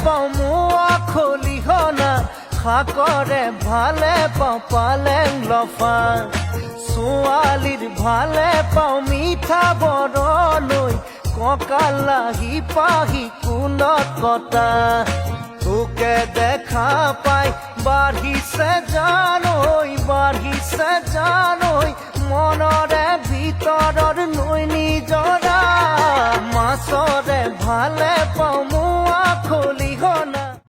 পাওঁ মোৱা খলিহনা শাকৰে ভালে পাওঁ পালেং লফা ছোৱালীৰ ভালে পাওঁ মিঠা বৰণৈ কঁকালাহি পাহি কুলত কটা তোকে দেখা পাই বাঢ়িছে জানৈ মনৰে ভিতৰৰ নৈ নিজৰা মাছৰে ভালে পাওঁ